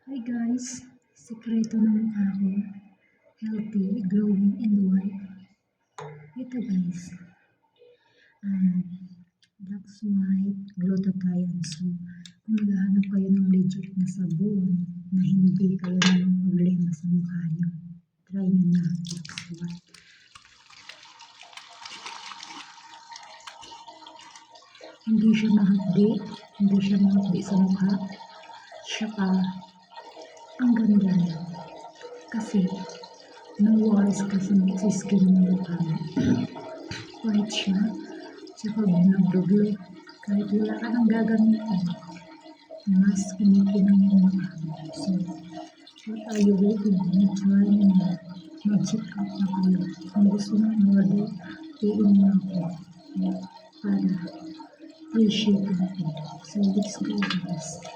Hi guys, sikreto ng mukha ko, healthy, glowing, and white. Ito guys, um, Lux White Glutathione. So, kung naghahanap kayo ng legit na sabon na hindi kayo namang problema sa mukha nyo, try nyo na Lux White. Hindi siya mahapdi sa mukha, saka ang ganda niya. Kasi, no worries kasi sa skin ng mukha mo. White siya, tsaka nagduglo. Kahit wala ka nang gagamitin, mas kinikinig yung mukha mo. So, what are you waiting? Try nyo na. Mag-check out na kayo. Kung gusto nyo in-order, PM nyo ako para free shipping. So, let's go guys.